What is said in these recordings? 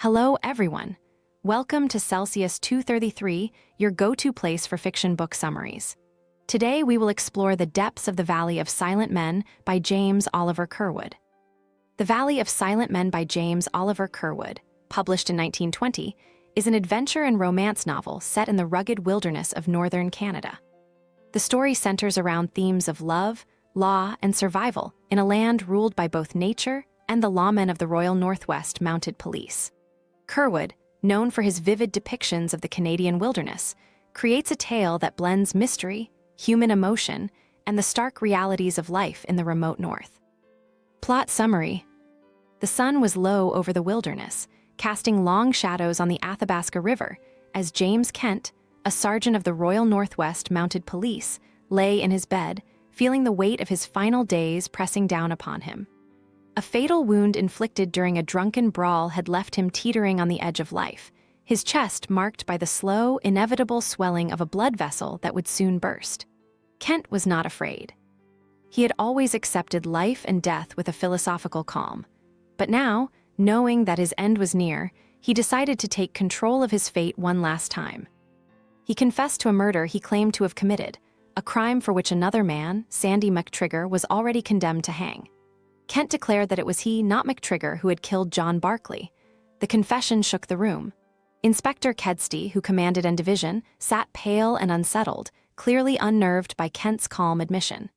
Hello, everyone. Welcome to Celsius 233, your go-to place for fiction book summaries. Today, we will explore the depths of the Valley of Silent Men by James Oliver Curwood. The Valley of Silent Men by James Oliver Curwood, published in 1920, is an adventure and romance novel set in the rugged wilderness of northern Canada. The story centers around themes of love, law, and survival in a land ruled by both nature and the lawmen of the Royal Northwest Mounted Police. Curwood, known for his vivid depictions of the Canadian wilderness, creates a tale that blends mystery, human emotion, and the stark realities of life in the remote north. Plot summary. The sun was low over the wilderness, casting long shadows on the Athabasca River, as James Kent, a sergeant of the Royal Northwest Mounted Police, lay in his bed, feeling the weight of his final days pressing down upon him. A fatal wound inflicted during a drunken brawl had left him teetering on the edge of life, his chest marked by the slow, inevitable swelling of a blood vessel that would soon burst. Kent was not afraid. He had always accepted life and death with a philosophical calm. But now, knowing that his end was near, he decided to take control of his fate one last time. He confessed to a murder he claimed to have committed, a crime for which another man, Sandy McTrigger, was already condemned to hang. Kent declared that it was he, not McTrigger, who had killed John Barkley. The confession shook the room. Inspector Kedsty, who commanded N Division, sat pale and unsettled, clearly unnerved by Kent's calm admission.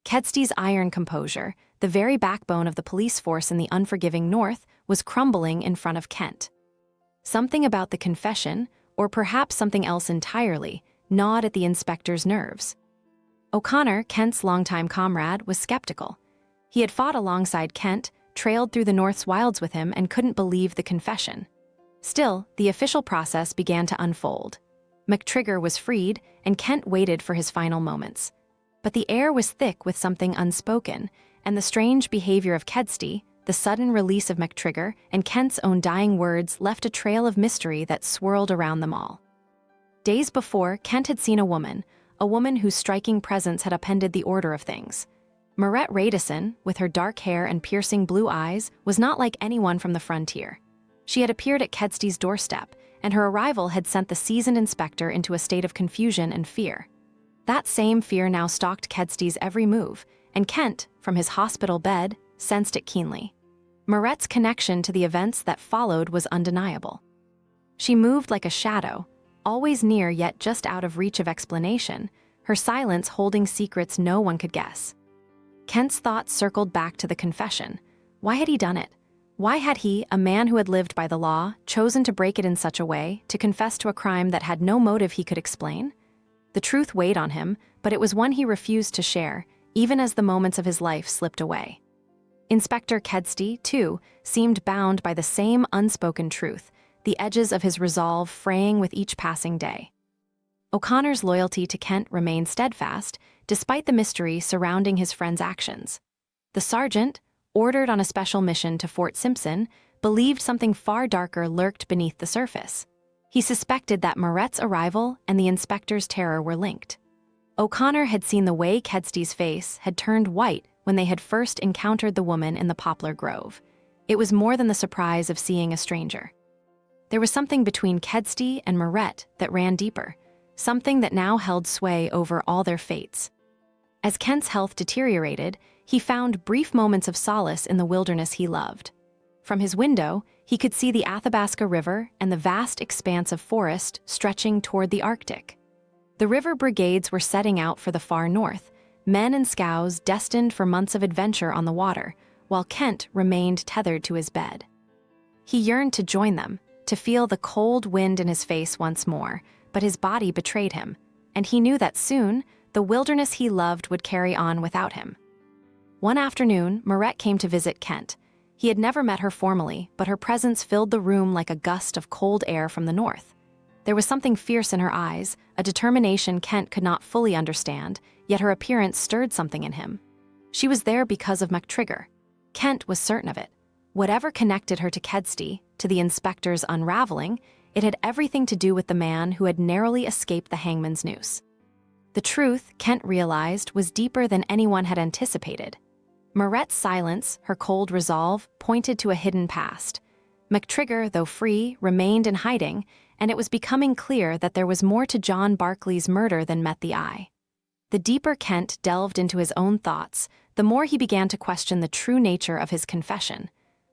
Kedsty's iron composure, the very backbone of the police force in the unforgiving North, was crumbling in front of Kent. Something about the confession, or perhaps something else entirely, gnawed at the inspector's nerves. O'Connor, Kent's longtime comrade, was skeptical. He had fought alongside Kent, trailed through the North's wilds with him, and couldn't believe the confession. Still, the official process began to unfold. McTrigger was freed, and Kent waited for his final moments. But the air was thick with something unspoken, and the strange behavior of Kedsty, the sudden release of McTrigger, and Kent's own dying words left a trail of mystery that swirled around them all. Days before, Kent had seen a woman whose striking presence had upended the order of things. Marette Radisson, with her dark hair and piercing blue eyes, was not like anyone from the frontier. She had appeared at Kedsty's doorstep, and her arrival had sent the seasoned inspector into a state of confusion and fear. That same fear now stalked Kedsty's every move, and Kent, from his hospital bed, sensed it keenly. Marette's connection to the events that followed was undeniable. She moved like a shadow, always near yet just out of reach of explanation, her silence holding secrets no one could guess. Kent's thoughts circled back to the confession. Why had he done it? Why had he, a man who had lived by the law, chosen to break it in such a way, to confess to a crime that had no motive he could explain? The truth weighed on him, but it was one he refused to share, even as the moments of his life slipped away. Inspector Kedsty, too, seemed bound by the same unspoken truth, the edges of his resolve fraying with each passing day. O'Connor's loyalty to Kent remained steadfast, despite the mystery surrounding his friend's actions. The sergeant, ordered on a special mission to Fort Simpson, believed something far darker lurked beneath the surface. He suspected that Marette's arrival and the inspector's terror were linked. O'Connor had seen the way Kedsty's face had turned white when they had first encountered the woman in the poplar grove. It was more than the surprise of seeing a stranger. There was something between Kedsty and Marette that ran deeper, something that now held sway over all their fates. As Kent's health deteriorated, he found brief moments of solace in the wilderness he loved. From his window, he could see the Athabasca River and the vast expanse of forest stretching toward the Arctic. The river brigades were setting out for the far north, men and scows destined for months of adventure on the water, while Kent remained tethered to his bed. He yearned to join them, to feel the cold wind in his face once more, but his body betrayed him, and he knew that soon, the wilderness he loved would carry on without him. One afternoon, Marette came to visit Kent. He had never met her formally, but her presence filled the room like a gust of cold air from the north. There was something fierce in her eyes, a determination Kent could not fully understand, yet her appearance stirred something in him. She was there because of McTrigger. Kent was certain of it. Whatever connected her to Kedsty, to the inspector's unraveling, it had everything to do with the man who had narrowly escaped the hangman's noose. The truth, Kent realized, was deeper than anyone had anticipated. Marette's silence, her cold resolve, pointed to a hidden past. McTrigger, though free, remained in hiding, and it was becoming clear that there was more to John Barclay's murder than met the eye. The deeper Kent delved into his own thoughts, the more he began to question the true nature of his confession.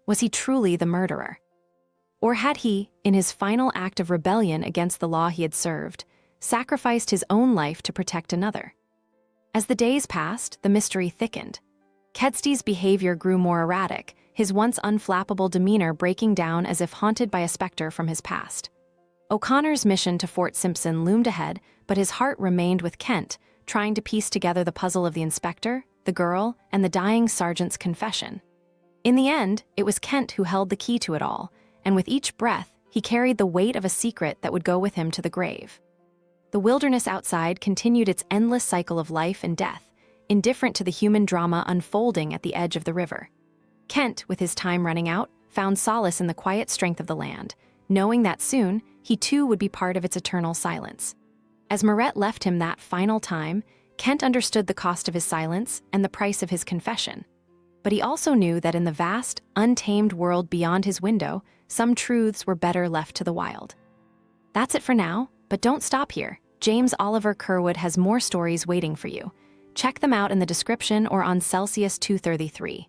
Was he truly the murderer? Or had he, in his final act of rebellion against the law he had served, sacrificed his own life to protect another? As the days passed, the mystery thickened. Kedsty's behavior grew more erratic, his once unflappable demeanor breaking down as if haunted by a specter from his past. O'Connor's mission to Fort Simpson loomed ahead, but his heart remained with Kent, trying to piece together the puzzle of the inspector, the girl, and the dying sergeant's confession. In the end, it was Kent who held the key to it all, and with each breath, he carried the weight of a secret that would go with him to the grave. The wilderness outside continued its endless cycle of life and death, indifferent to the human drama unfolding at the edge of the river. Kent, with his time running out, found solace in the quiet strength of the land, knowing that soon, he too would be part of its eternal silence. As Moret left him that final time, Kent understood the cost of his silence and the price of his confession. But he also knew that in the vast, untamed world beyond his window, some truths were better left to the wild. That's it for now, but don't stop here. James Oliver Curwood has more stories waiting for you. Check them out in the description or on Celsius 233.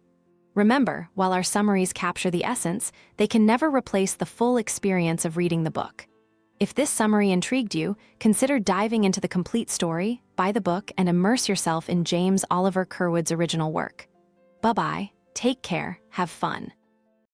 Remember, while our summaries capture the essence, they can never replace the full experience of reading the book. If this summary intrigued you, consider diving into the complete story, buy the book, and immerse yourself in James Oliver Curwood's original work. Bye-bye, take care, have fun.